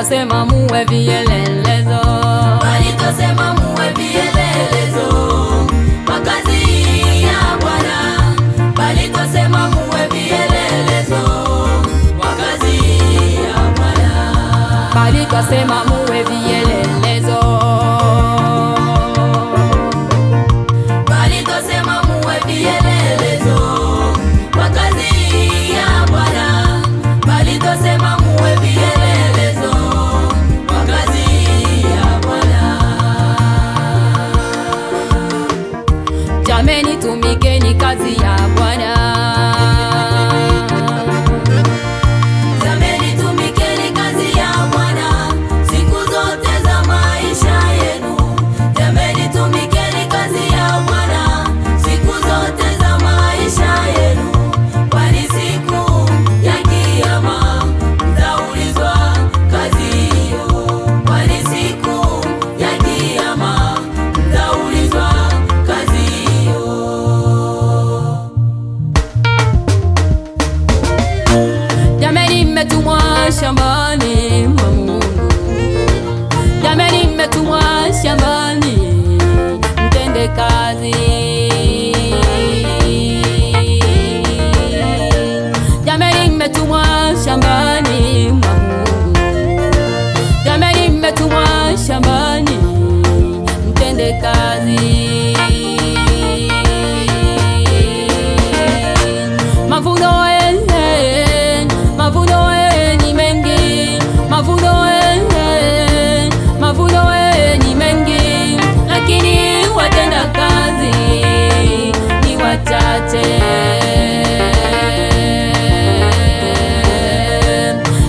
twasema muwe vielelezo, bali twasema muwe vielelezo kwa kazi ya Bwana, bali twasema muwe vielelezo kwa kazi ya Bwana, bali twasema muwe vielelezo, bali twasema muwe vielelezo kwa kazi ya Bwana, bali twasema muwe vielelezo kwa kazi ya Bwana. Jameni, tumikeni kazi ya Bwana, jameni, tumikeni kazi ya Bwana siku zote za maisha yenu. Jameni, tumikeni kazi ya Bwana siku zote za maisha yenu, kwani siku ya Kiyama mtaulizwa kazi hiyo, kwani siku ya Kiyama mtaulizwa kazi hiyo. jameni, mmetumwa shambani mwa Mungu, jameni, mmetumwa shambani mtende kazi, jameni, mmetumwa shambani mwa Mungu, jameni, mmetumwa shambani mtende kazi. Mavuno ni mengi, mavuno ni mengi, lakini watenda kazi ni wachache,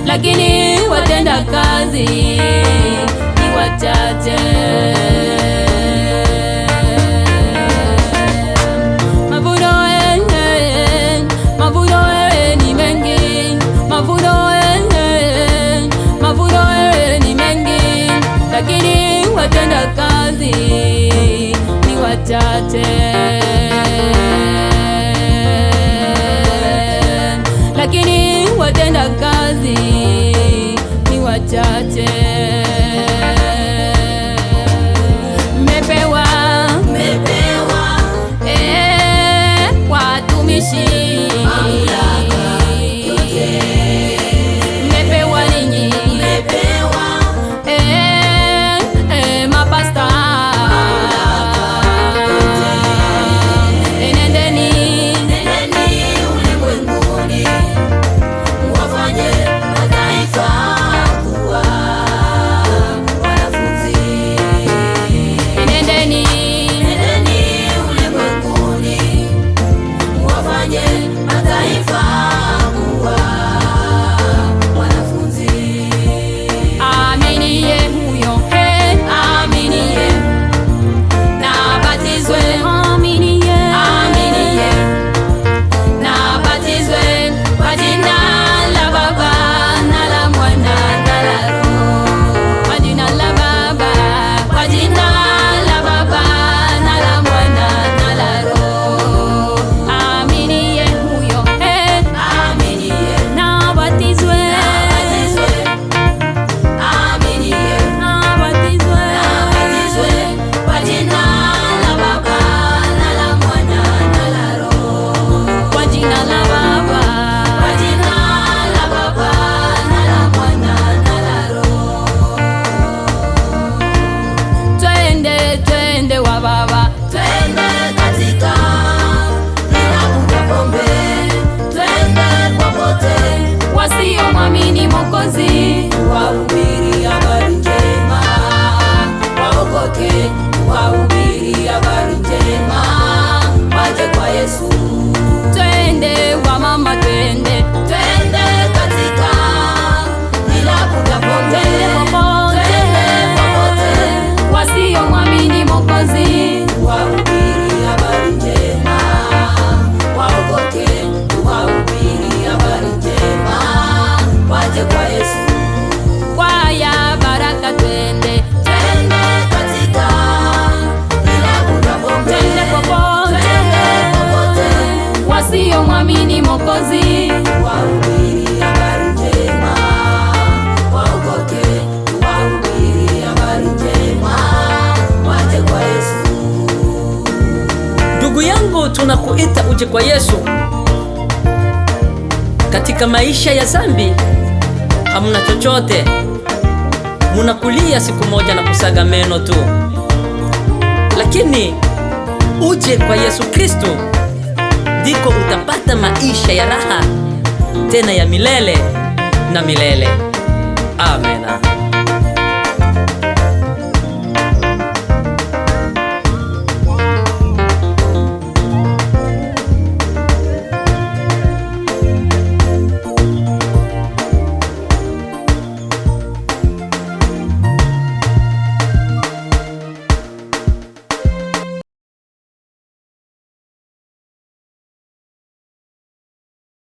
lakini watenda kazi ni wachache. Lakini watenda kazi ni wachache, lakini watenda kazi ni wachache. Mmepewa watumishi huu tunakuita uje kwa Yesu. Katika maisha ya dhambi hamuna chochote, munakulia siku moja na kusaga meno tu. Lakini uje kwa Yesu Kristo, ndiko utapata maisha ya raha tena ya milele na milele. Amen.